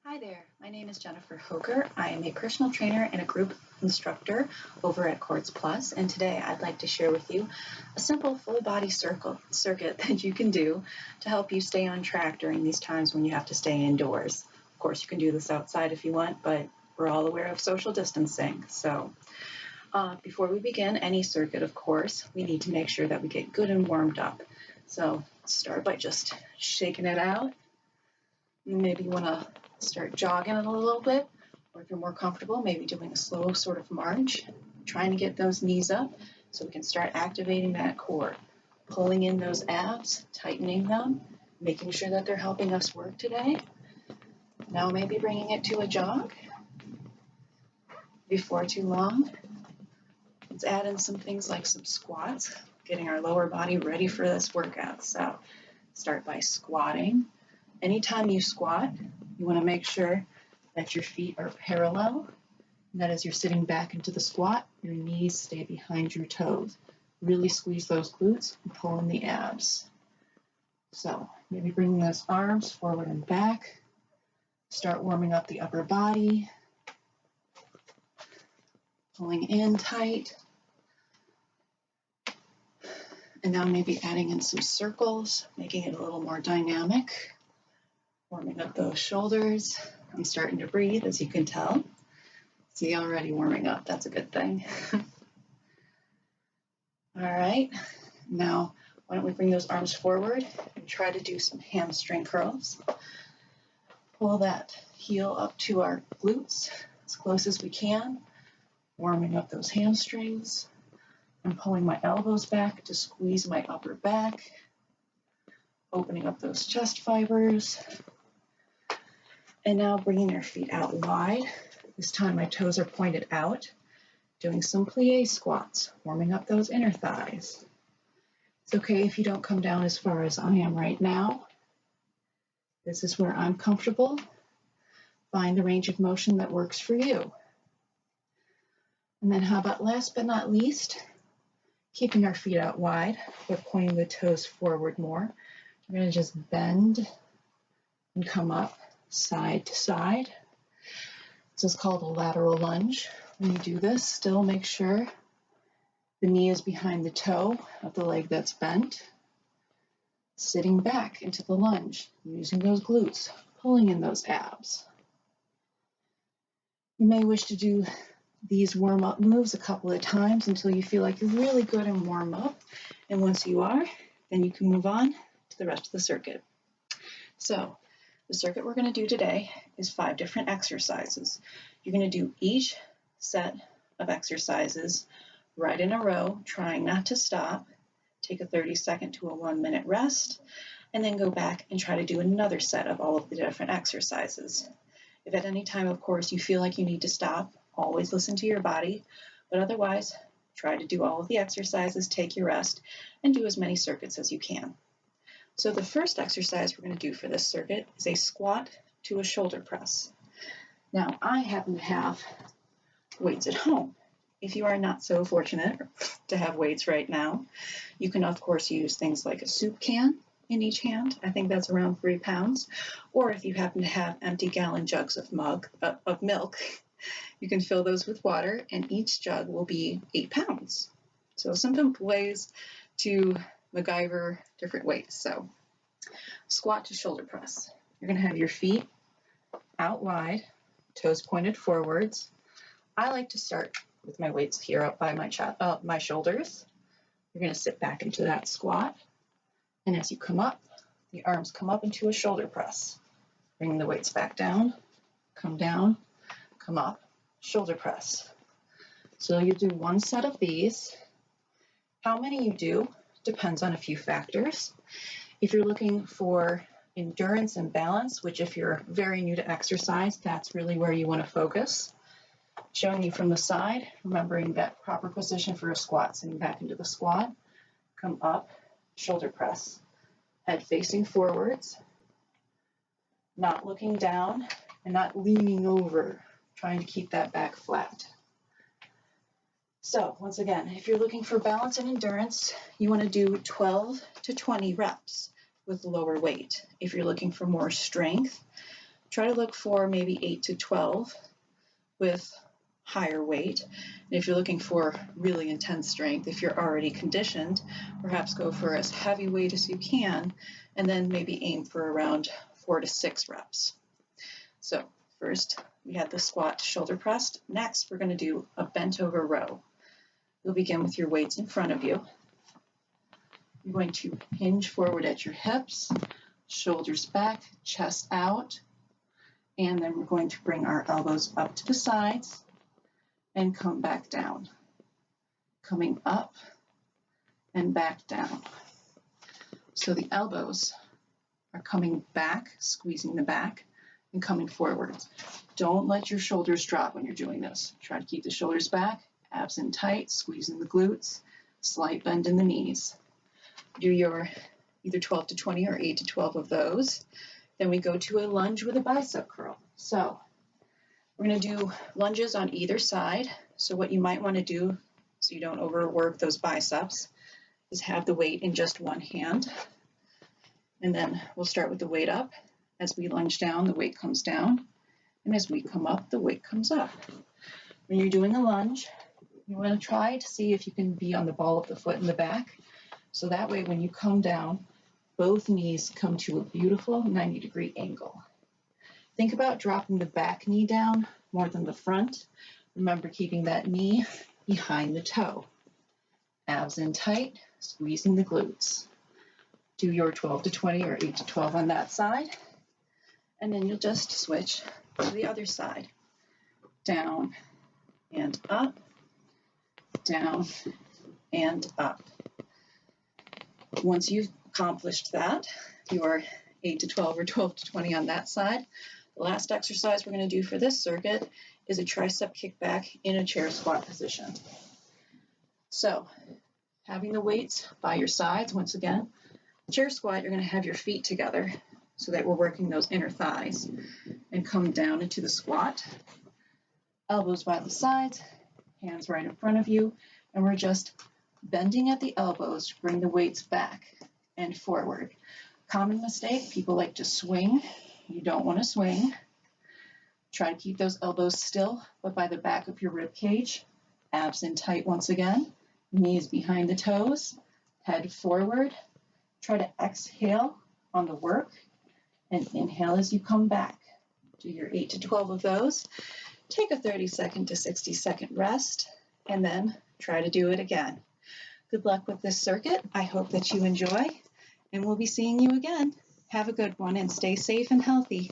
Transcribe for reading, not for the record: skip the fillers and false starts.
Hi there, my name is Jennifer Hoker. I am a personal trainer and a group instructor over at Courts Plus, and today I'd like to share with you a simple full body circuit that you can do to help you stay on track during these times when you have to stay indoors. Of course, you can do this outside if you want, but we're all aware of social distancing. So before we begin any circuit, of course, we need to make sure that we get good and warmed up. So start by just shaking it out. Maybe you want to start jogging it a little bit, or if you're more comfortable, maybe doing a slow sort of march, trying to get those knees up so we can start activating that core, pulling in those abs, tightening them, making sure that they're helping us work today. Now maybe bringing it to a jog. Before too long, let's add in some things like some squats, getting our lower body ready for this workout. So start by squatting. Anytime you squat, you want to make sure that your feet are parallel, and that as you're sitting back into the squat, your knees stay behind your toes. Really squeeze those glutes and pull in the abs. So maybe bringing those arms forward and back. Start warming up the upper body. Pulling in tight. And now maybe adding in some circles, making it a little more dynamic. Warming up those shoulders. I'm starting to breathe, as you can tell. See, already warming up. That's a good thing. All right. Now, why don't we bring those arms forward and try to do some hamstring curls. Pull that heel up to our glutes as close as we can. Warming up those hamstrings. I'm pulling my elbows back to squeeze my upper back. Opening up those chest fibers. And now bringing your feet out wide. This time my toes are pointed out. Doing some plie squats, warming up those inner thighs. It's okay if you don't come down as far as I am right now. This is where I'm comfortable. Find the range of motion that works for you. And then how about last but not least, keeping our feet out wide, but pointing the toes forward more. We're going to just bend and come up side to side. This is called a lateral lunge. When you do this, still make sure the knee is behind the toe of the leg that's bent. Sitting back into the lunge, using those glutes, pulling in those abs. You may wish to do these warm-up moves a couple of times until you feel like you're really good and warm up. And once you are, then you can move on to the rest of the circuit. So, the circuit we're going to do today is 5 different exercises. You're going to do each set of exercises right in a row, trying not to stop. Take a 30-second to a 1-minute rest, and then go back and try to do another set of all of the different exercises. If at any time, of course, you feel like you need to stop, always listen to your body, but otherwise, try to do all of the exercises, take your rest, and do as many circuits as you can. So the first exercise we're going to do for this circuit is a squat to a shoulder press. Now, I happen to have weights at home. If you are not so fortunate to have weights right now, you can, of course, use things like a soup can in each hand. I think that's around 3 pounds. Or if you happen to have empty gallon jugs of milk, you can fill those with water, and each jug will be 8 pounds. So simple ways to MacGyver different weights. So squat to shoulder press. You're going to have your feet out wide, toes pointed forwards. I like to start with my weights here up by my shoulders. You're going to sit back into that squat. And as you come up, the arms come up into a shoulder press. Bring the weights back down, come up, shoulder press. So you do 1 set of these. How many you do depends on a few factors. If you're looking for endurance and balance, which if you're very new to exercise, that's really where you want to focus. Showing you from the side, remembering that proper position for a squat, sitting back into the squat, come up, shoulder press, head facing forwards, not looking down and not leaning over, trying to keep that back flat. So once again, if you're looking for balance and endurance, you want to do 12 to 20 reps with lower weight. If you're looking for more strength, try to look for maybe 8 to 12 with higher weight. And if you're looking for really intense strength, if you're already conditioned, perhaps go for as heavy weight as you can, and then maybe aim for around 4 to 6 reps. So first, we had the squat shoulder press. Next, we're going to do a bent over row. You'll begin with your weights in front of you. You're going to hinge forward at your hips, shoulders back, chest out, and then we're going to bring our elbows up to the sides and come back down. Coming up and back down. So the elbows are coming back, squeezing the back, and coming forwards. Don't let your shoulders drop when you're doing this. Try to keep the shoulders back, abs in tight, squeezing the glutes, slight bend in the knees. Do your either 12 to 20 or 8 to 12 of those. Then we go to a lunge with a bicep curl. So we're going to do lunges on either side. So what you might want to do, so you don't overwork those biceps, is have the weight in just one hand. And then we'll start with the weight up. As we lunge down, the weight comes down. And as we come up, the weight comes up. When you're doing a lunge, you want to try to see if you can be on the ball of the foot in the back. So that way, when you come down, both knees come to a beautiful 90-degree angle. Think about dropping the back knee down more than the front. Remember keeping that knee behind the toe. Abs in tight, squeezing the glutes. Do your 12 to 20 or 8 to 12 on that side. And then you'll just switch to the other side. Down and up, down and up. Once you've accomplished that, your 8 to 12 or 12 to 20 on that side, the last exercise we're going to do for this circuit is a tricep kickback in a chair squat position. So, having the weights by your sides, once again, chair squat, you're going to have your feet together so that we're working those inner thighs, and come down into the squat. Elbows by the sides, hands right in front of you, and we're just bending at the elbows to bring the weights back and forward. Common mistake, people like to swing. You don't want to swing. Try to keep those elbows still, but by the back of your rib cage. Abs in tight once again. Knees behind the toes. Head forward. Try to exhale on the work and inhale as you come back. Do your 8 to 12 of those. Take a 30-second to 60-second rest, and then try to do it again. Good luck with this circuit. I hope that you enjoy, and we'll be seeing you again. Have a good one and stay safe and healthy.